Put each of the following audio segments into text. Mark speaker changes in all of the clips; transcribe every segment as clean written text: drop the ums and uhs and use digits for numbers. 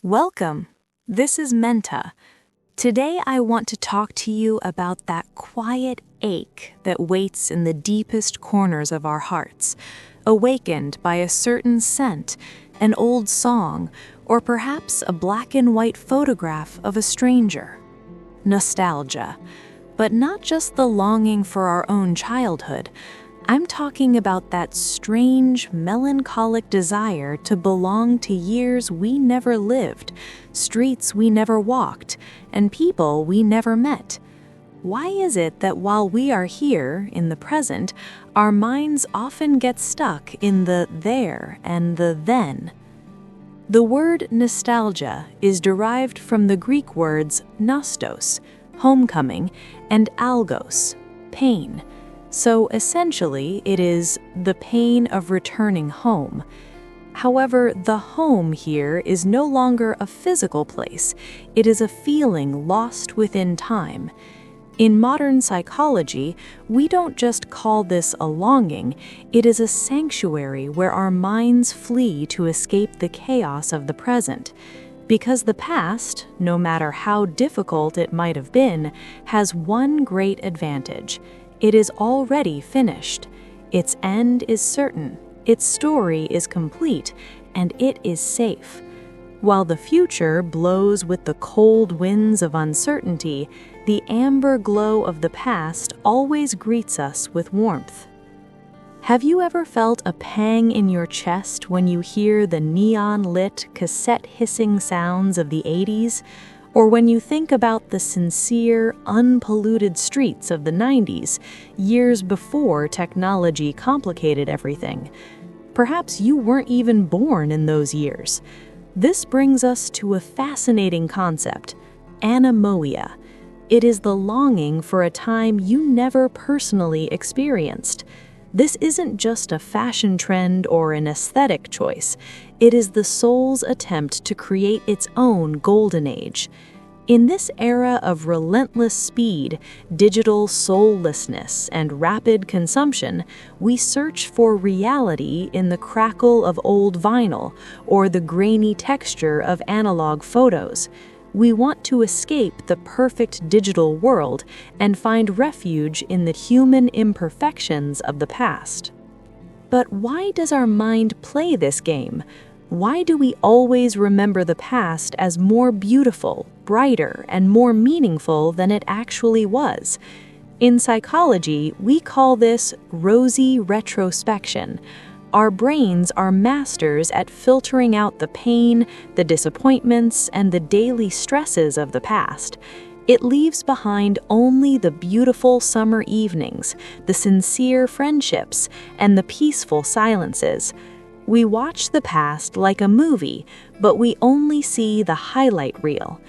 Speaker 1: Welcome. This is Menta. Today I want to talk to you about that quiet ache that waits in the deepest corners of our hearts, awakened by a certain scent, an old song, or perhaps a black and white photograph of a stranger. Nostalgia. But not just the longing for our own childhood. I'm talking about that strange, melancholic desire to belong to years we never lived, streets we never walked, and people we never met. Why is it that while we are here, in the present, our minds often get stuck in the there and the then? The word nostalgia is derived from the Greek words nostos, homecoming, and algos, pain. So essentially, it is the pain of returning home. However, the home here is no longer a physical place. It is a feeling lost within time. In modern psychology, we don't just call this a longing, it is a sanctuary where our minds flee to escape the chaos of the present. Because the past, no matter how difficult it might have been, has one great advantage. It is already finished. Its end is certain, its story is complete, and it is safe. While the future blows with the cold winds of uncertainty, the amber glow of the past always greets us with warmth. Have you ever felt a pang in your chest when you hear the neon-lit, cassette-hissing sounds of the 80s? Or when you think about the sincere, unpolluted streets of the 90s, years before technology complicated everything? Perhaps you weren't even born in those years. This brings us to a fascinating concept, anemoia. It is the longing for a time you never personally experienced. This isn't just a fashion trend or an aesthetic choice. It is the soul's attempt to create its own golden age. In this era of relentless speed, digital soullessness, and rapid consumption, we search for reality in the crackle of old vinyl or the grainy texture of analog photos. We want to escape the perfect digital world and find refuge in the human imperfections of the past. But why does our mind play this game? Why do we always remember the past as more beautiful, brighter, and more meaningful than it actually was? In psychology, we call this Rosy Retrospection. Our brains are masters at filtering out the pain, the disappointments, and the daily stresses of the past. It leaves behind only the beautiful summer evenings, the sincere friendships, and the peaceful silences. We watch the past like a movie, but we only see the highlight reel.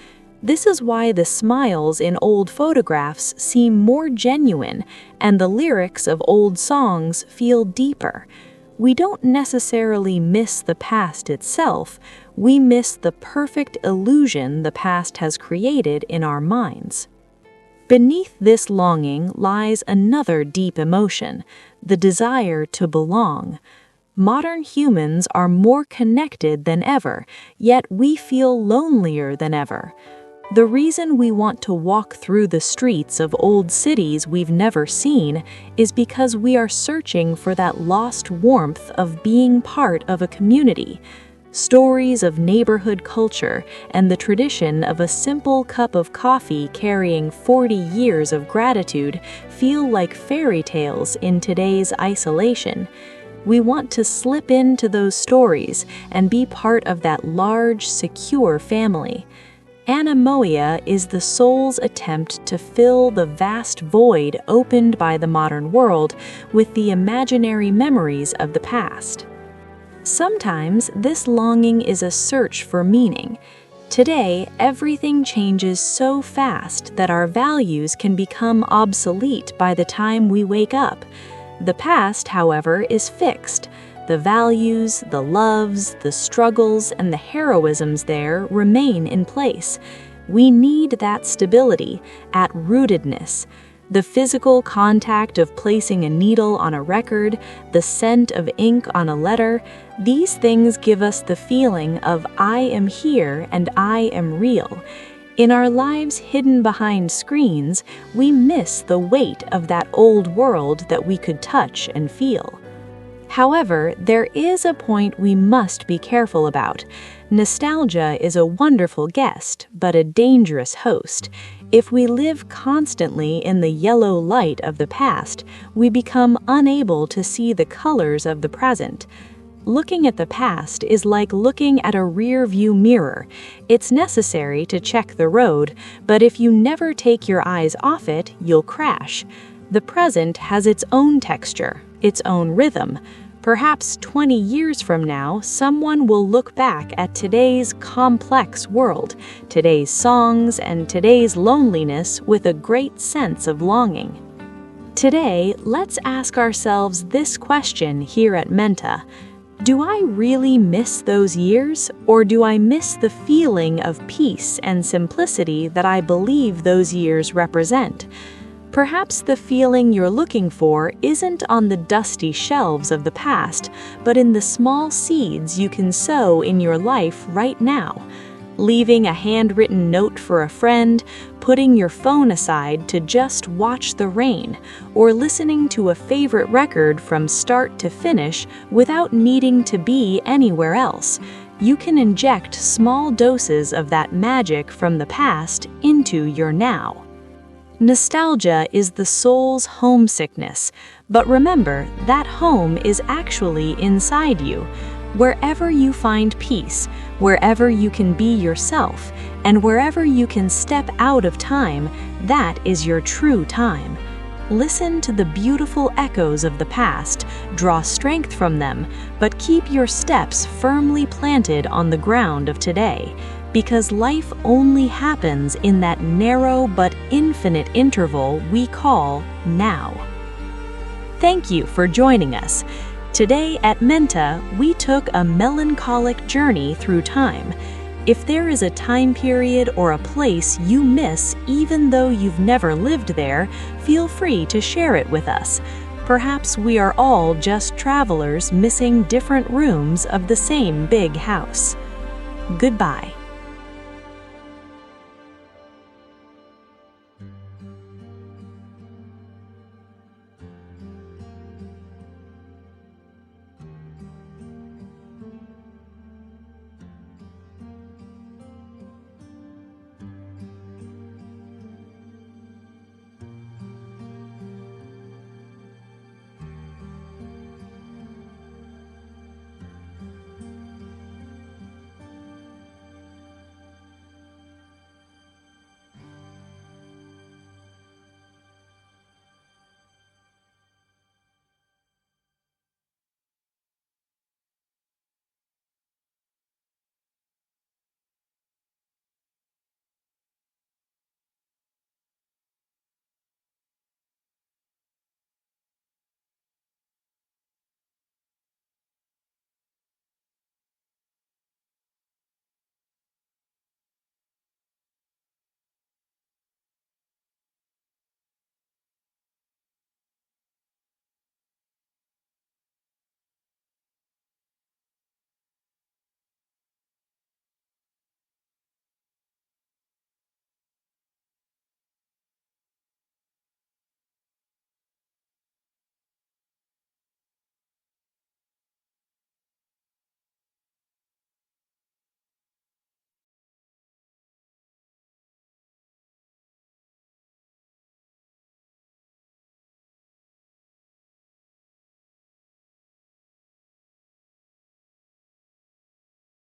Speaker 1: This is why the smiles in old photographs seem more genuine, and the lyrics of old songs feel deeper. We don't necessarily miss the past itself, we miss the perfect illusion the past has created in our minds. Beneath this longing lies another deep emotion, the desire to belong. Modern humans are more connected than ever, yet we feel lonelier than ever. The reason we want to walk through the streets of old cities we've never seen is because we are searching for that lost warmth of being part of a community. Stories of neighborhood culture and the tradition of a simple cup of coffee carrying 40 years of gratitude feel like fairy tales in today's isolation. We want to slip into those stories and be part of that large, secure family. Anemoia is the soul's attempt to fill the vast void opened by the modern world with the imaginary memories of the past. Sometimes this longing is a search for meaning. Today, everything changes so fast that our values can become obsolete by the time we wake up. The past, however, is fixed. The values, the loves, the struggles, and the heroisms there remain in place. We need that stability, at rootedness. The physical contact of placing a needle on a record, the scent of ink on a letter, these things give us the feeling of I am here and I am real. In our lives hidden behind screens, we miss the weight of that old world that we could touch and feel. However, there is a point we must be careful about. Nostalgia is a wonderful guest, but a dangerous host. If we live constantly in the yellow light of the past, we become unable to see the colors of the present. Looking at the past is like looking at a rear-view mirror. It's necessary to check the road, but if you never take your eyes off it, you'll crash. The present has its own texture, its own rhythm. Perhaps 20 years from now, someone will look back at today's complex world, today's songs, and today's loneliness with a great sense of longing. Today, let's ask ourselves this question here at Menta. Do I really miss those years, or do I miss the feeling of peace and simplicity that I believe those years represent? Perhaps the feeling you're looking for isn't on the dusty shelves of the past, but in the small seeds you can sow in your life right now. Leaving a handwritten note for a friend, putting your phone aside to just watch the rain, or listening to a favorite record from start to finish without needing to be anywhere else. You can inject small doses of that magic from the past into your now. Nostalgia is the soul's homesickness, but remember that home is actually inside you. Wherever you find peace, wherever you can be yourself, and wherever you can step out of time, that is your true time. Listen to the beautiful echoes of the past, draw strength from them, but keep your steps firmly planted on the ground of today. Because life only happens in that narrow but infinite interval we call now. Thank you for joining us. Today at Menta, we took a melancholic journey through time. If there is a time period or a place you miss even though you've never lived there, feel free to share it with us. Perhaps we are all just travelers missing different rooms of the same big house. Goodbye.